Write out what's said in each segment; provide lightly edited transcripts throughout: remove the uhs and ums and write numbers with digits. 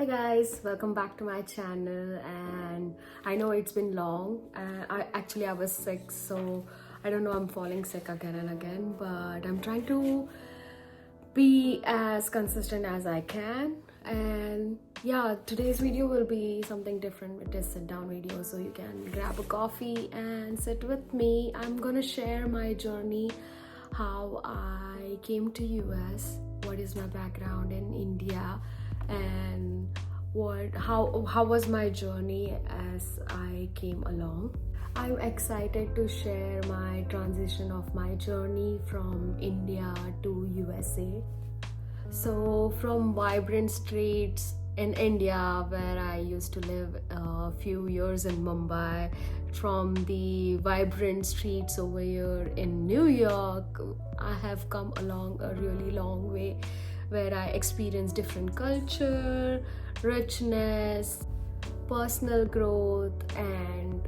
Hi guys, welcome back to my channel. And I know it's been long. I was sick, so I don't know, I'm falling sick again and again, but I'm trying to be as consistent as I can. And yeah, today's video will be something different. It is sit down video, so you can grab a coffee and sit with me. I'm gonna share my journey, how I came to US, what is my background in India, and how was my journey as I came along. I'm excited to share my transition of my journey from India to USA. So from vibrant streets in India, where I used to live a few years in Mumbai, from the vibrant streets over here in New York, I have come along a really long way, where I experienced different culture, richness, personal growth and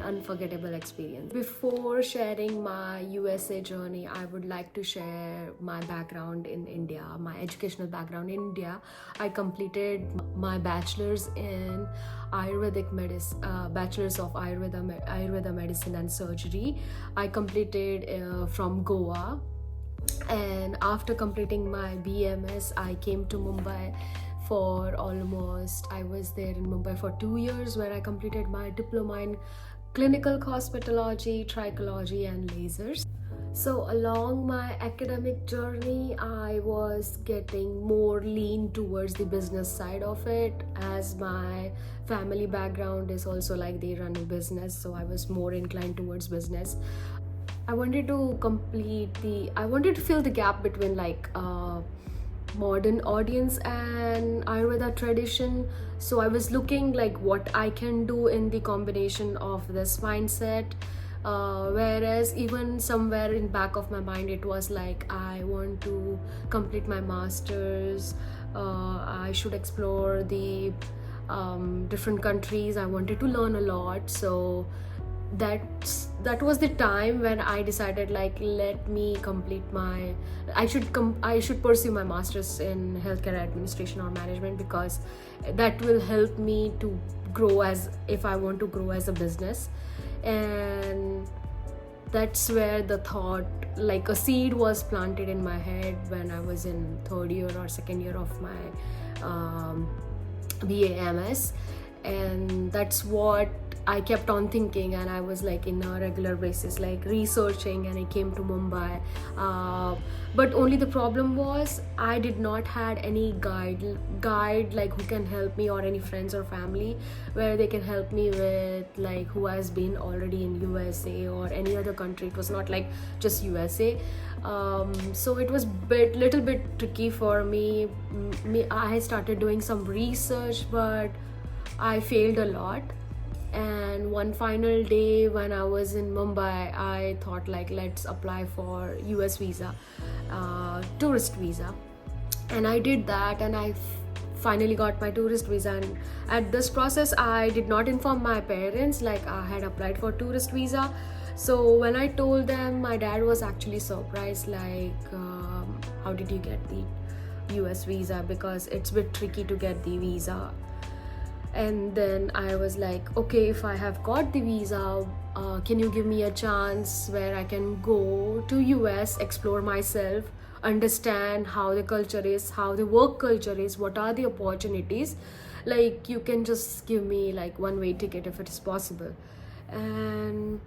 unforgettable experience. Before sharing my USA journey, I would like to share my background in India, my educational background in India. I completed my bachelor's in Ayurvedic medicine, bachelor's of Ayurveda medicine and surgery. I completed from Goa. And after completing my BMS, I came to Mumbai for I was there in Mumbai for 2 years, where I completed my diploma in clinical cosmetology, trichology and lasers. So along my academic journey, I was getting more lean towards the business side of it, as my family background is also like they run a business, so I was more inclined towards business. I wanted to fill the gap between modern audience and Ayurveda tradition. So I was looking like what I can do in the combination of this mindset. Whereas even somewhere in back of my mind, it was like I want to complete my masters. I should explore the different countries. I wanted to learn a lot. So that was the time when I decided, like, let me complete my I should pursue my masters in healthcare administration or management, because that will help me to grow as if I want to grow as a business. And that's where the thought, like a seed, was planted in my head when I was in third year or second year of my BAMS. And that's what I kept on thinking, and I was like in a regular basis like researching, and I came to Mumbai. But only the problem was I did not had any guide like who can help me, or any friends or family where they can help me with, like, who has been already in USA or any other country. It was not like just USA. So it was little bit tricky for me. I started doing some research, but I failed a lot. And one final day when I was in Mumbai, I thought, like, let's apply for US visa, tourist visa. And I did that, and I finally got my tourist visa. And at this process, I did not inform my parents like I had applied for tourist visa. So when I told them, my dad was actually surprised, like, how did you get the US visa, because it's a bit tricky to get the visa. And then I was like, okay, if I have got the visa, can you give me a chance where I can go to US, explore myself, understand how the culture is, how the work culture is, what are the opportunities. Like, you can just give me like one-way ticket if it is possible. And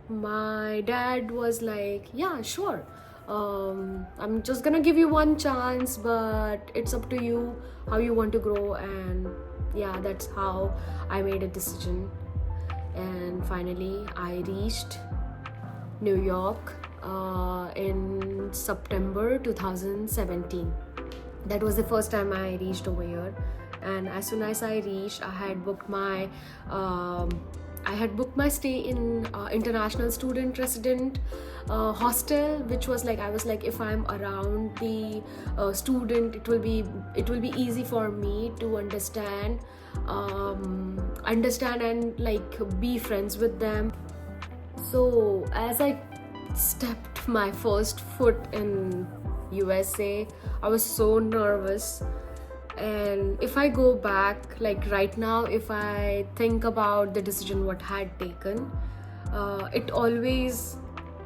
my dad was like, yeah, sure, I'm just gonna give you one chance, but it's up to you how you want to grow. And yeah, that's how I made a decision. And finally I reached New York in September 2017. That was the first time I reached over here. And as soon as I reached, I had booked my stay in international student resident hostel, which was like, I was like, if I'm around the student, it will be easy for me to understand and like be friends with them. So as I stepped my first foot in USA, I was so nervous. And if I go back, like right now, if I think about the decision what I had taken, it always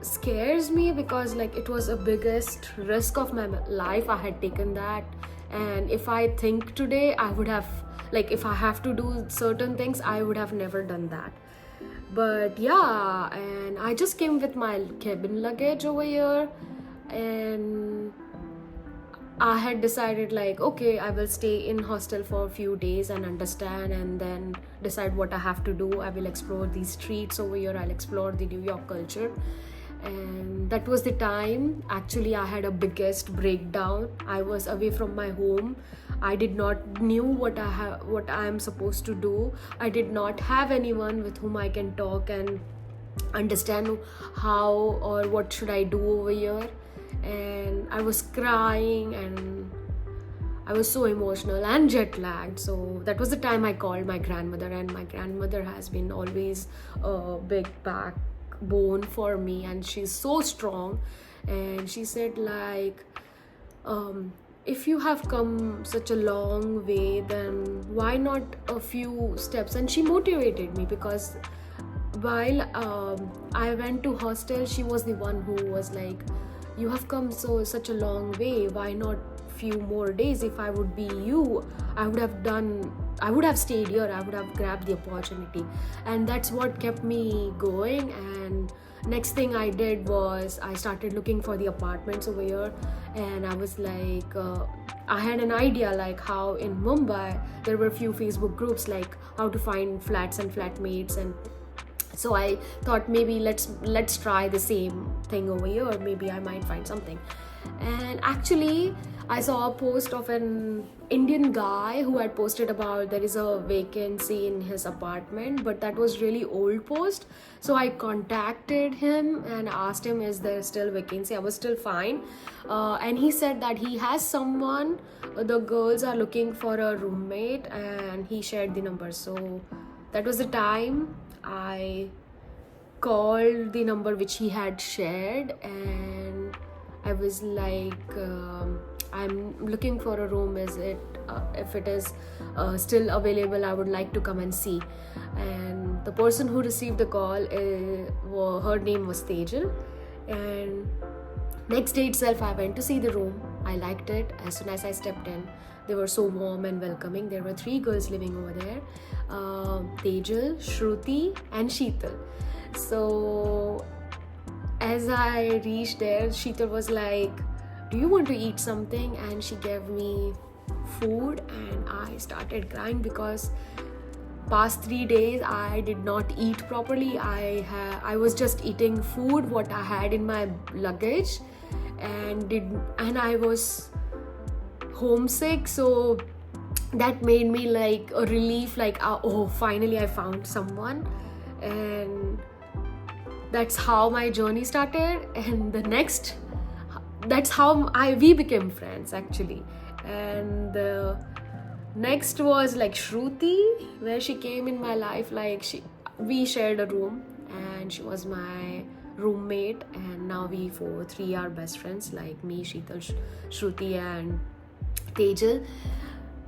scares me, because like it was a biggest risk of my life. I had taken that, and if I think today, I would have, like, if I have to do certain things, I would have never done that. But yeah, and I just came with my cabin luggage over here, and I had decided, like, okay, I will stay in hostel for a few days and understand, and then decide what I have to do. I will explore these streets over here, I'll explore the New York culture. And that was the time actually I had a biggest breakdown. I was away from my home. I did not knew what I am supposed to do. I did not have anyone with whom I can talk and understand how or what should I do over here. And I was crying, and I was so emotional and jet lagged. So that was the time I called my grandmother, and my grandmother has been always a big backbone for me, and she's so strong. And she said, like, if you have come such a long way, then why not a few steps? And she motivated me, because while I went to hostel, she was the one who was like, you have come such a long way, why not few more days? If I would be you, I would have stayed here, I would have grabbed the opportunity. And that's what kept me going. And next thing I did was I started looking for the apartments over here. And I was like, I had an idea, like how in Mumbai there were a few Facebook groups, like how to find flats and flatmates. And so I thought, maybe let's try the same thing over here, or maybe I might find something. And actually I saw a post of an Indian guy who had posted about there is a vacancy in his apartment, but that was really old post. So I contacted him and asked him, is there still vacancy? I was still fine. And he said that he has someone, the girls are looking for a roommate, and he shared the number. So that was the time I called the number which he had shared, and I was like, I'm looking for a room. Is it if it is still available, I would like to come and see. And the person who received the call, her name was Tejal. And next day itself, I went to see the room. I liked it. As soon as I stepped in, they were so warm and welcoming. There were 3 girls living over there, Tejal, Shruti and Sheetal. So as I reached there, Sheetal was like, do you want to eat something? And she gave me food, and I started crying, because past 3 days I did not eat properly. I was just eating food what I had in my luggage, and I was homesick. So that made me like a relief, like, oh, finally I found someone. And that's how my journey started. And that's how we became friends actually. And the next was like Shruti, where she came in my life. Like we shared a room, and she was my roommate, and now we 3 are best friends, like me, Sheetal, Shruti and Tejal.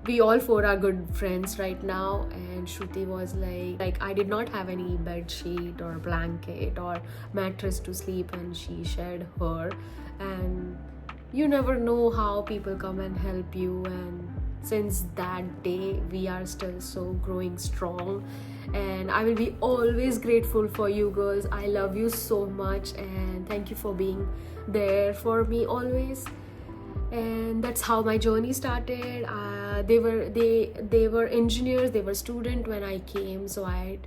We all 4 are good friends right now. And Shruti was like I did not have any bed sheet or blanket or mattress to sleep, and she shared her. And you never know how people come and help you. And since that day, we are still so growing strong. And I will be always grateful for you girls. I love you so much, and thank you for being there for me always. And that's how my journey started. They were engineers, they were student when I came, so I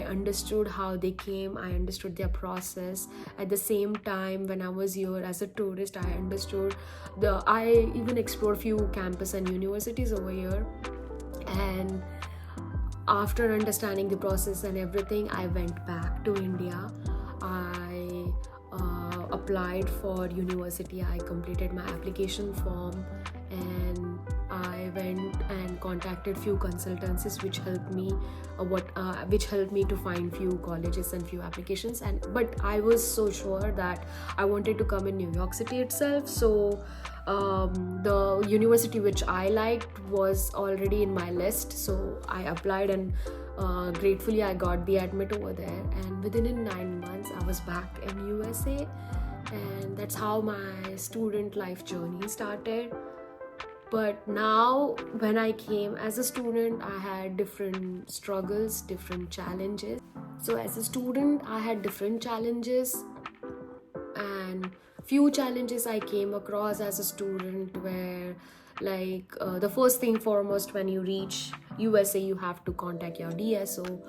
understood how they came. I understood their process. At the same time, when I was here as a tourist, I even explored few campus and universities over here. And after understanding the process and everything, I went back to India. I applied for university. I completed my application form, and I went and contacted few consultancies which helped me to find few colleges and few applications. But I was so sure that I wanted to come in New York City itself. So the university which I liked was already in my list, so I applied, and gratefully I got the admit over there, and within 9 months I was back in USA. And that's how my student life journey started. But now when I came as a student, I had different struggles, different challenges. So as a student, I had different challenges, and few challenges I came across as a student where, like, the first thing foremost, when you reach USA, you have to contact your DSO,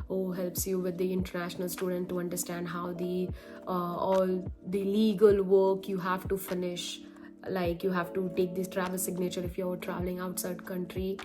who helps you with the international student to understand how the all the legal work you have to finish. Like, you have to take this travel signature if you're traveling outside country,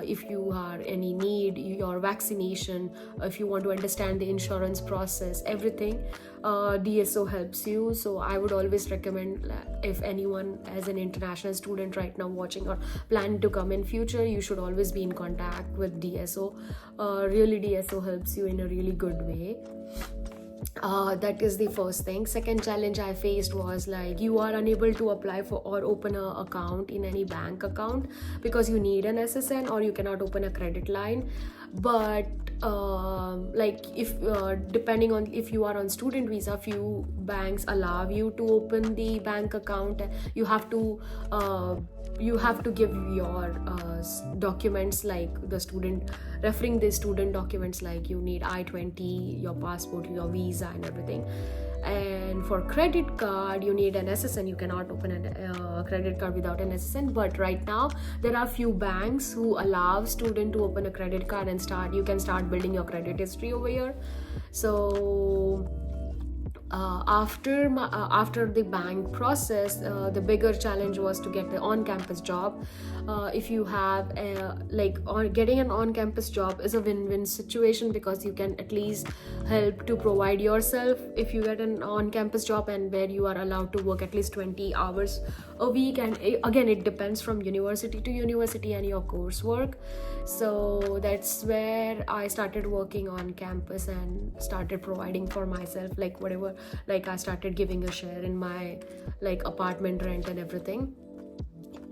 if you are any need your vaccination, if you want to understand the insurance process, everything, DSO helps you. So I would always recommend, if anyone as an international student right now watching or planning to come in future, you should always be in contact with DSO. Really, DSO helps you in a really good way. That is the first thing. Second challenge I faced was, like, you are unable to apply for or open an account in any bank account because you need an SSN, or you cannot open a credit line. But like, if depending on if you are on student visa, few banks allow you to open the bank account. You have to give your documents, like the student referring the student documents, like you need I-20, your passport, your visa and everything. And for credit card, you need an SSN. You cannot open a credit card without an SSN. But right now there are few banks who allow student to open a credit card and you can start building your credit history over here. So after the bank process, the bigger challenge was to get the on-campus job. If you have getting an on-campus job is a win-win situation, because you can at least help to provide yourself if you get an on-campus job, and where you are allowed to work at least 20 hours a week. And again, it depends from university to university and your coursework. So that's where I started working on campus and started providing for myself, like whatever, like I started giving a share in my like apartment rent and everything.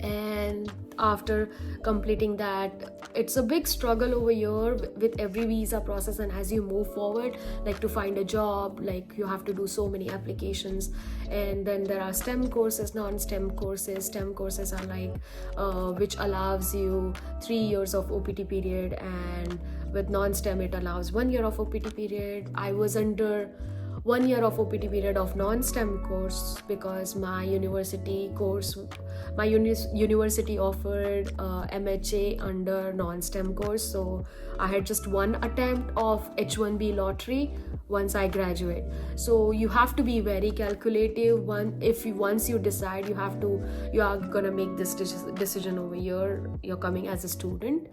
And after completing that, it's a big struggle over here with every visa process. And as you move forward, like to find a job, like you have to do so many applications. And then there are STEM courses, non-STEM courses. STEM courses are like which allows you 3 years of OPT period, and with non-STEM it allows 1 year of OPT period. I was under 1 year of OPT period of non-STEM course because my university offered MHA under non-STEM course. So I had just one attempt of H1b lottery once I graduate. So you have to be very calculative. Once you decide you are gonna make this decision over here, you're coming as a student.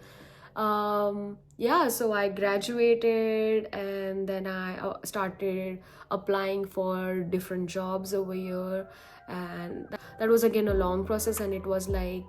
So I graduated, and then I started applying for different jobs over here, and that was again a long process. And it was like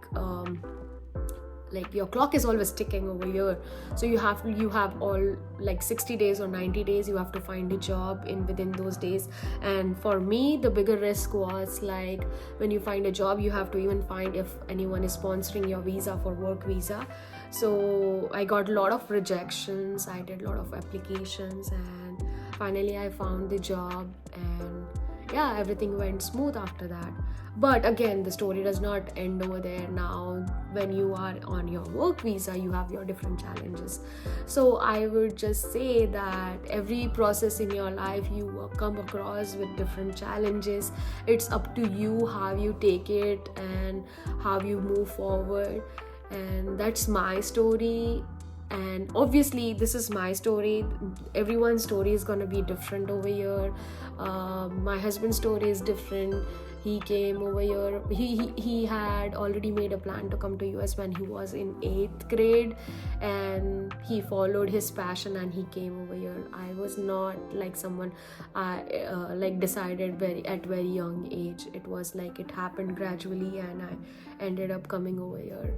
your clock is always ticking over here, so you have all like 60 days or 90 days, you have to find a job within those days. And for me, the bigger risk was, like, when you find a job, you have to even find if anyone is sponsoring your visa for work visa. So I got a lot of rejections, I did a lot of applications, and finally I found the job, and yeah, everything went smooth after that. But again, the story does not end over there. Now when you are on your work visa, you have your different challenges. So I would just say that every process in your life, you come across with different challenges. It's up to you how you take it and how you move forward. And that's my story. And obviously this is my story, everyone's story is going to be different over here. My husband's story is different, He came over here. He had already made a plan to come to US when he was in 8th grade, and he followed his passion and he came over here. I was not like someone I like decided very young age. It was like it happened gradually, and I ended up coming over here.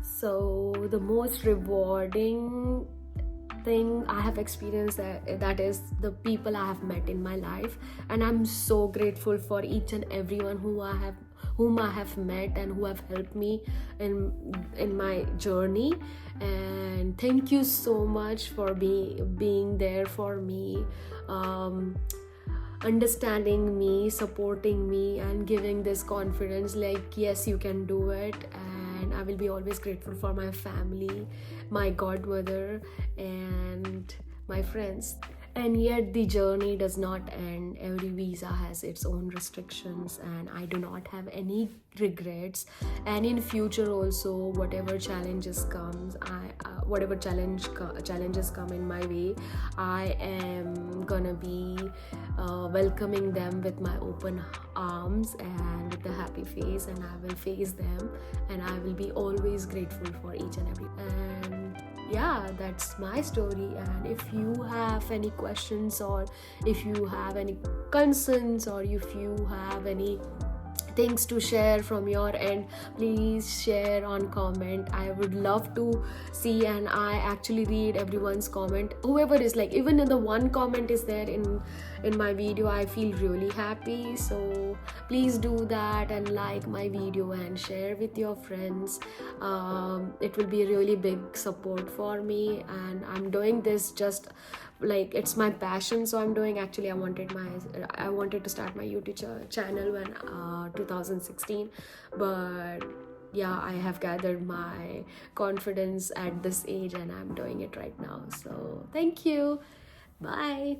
So the most rewarding thing I have experienced, that is the people I have met in my life, and I'm so grateful for each and everyone whom I have met and who have helped me in my journey. And thank you so much for being there for me, understanding me, supporting me, and giving this confidence like yes, you can do it. And I will be always grateful for my family, my godmother, and my friends. And yet the journey does not end. Every visa has its own restrictions, and I do not have any regrets. And in future also, whatever challenges challenges come in my way, I am gonna be welcoming them with my open arms and with a happy face, and I will face them, and I will be always grateful for each and every. And yeah, that's my story. And if you have any questions, or if you have any concerns, or if you have any things to share from your end, please share on comment. I would love to see, and I actually read everyone's comment. Whoever is like, even if the one comment is there in my video, I feel really happy. So please do that and like my video and share with your friends. It will be a really big support for me, and I'm doing this just like it's my passion. So I'm doing, actually I wanted to start my YouTube channel when 2016, but yeah, I have gathered my confidence at this age and I'm doing it right now. So thank you. Bye.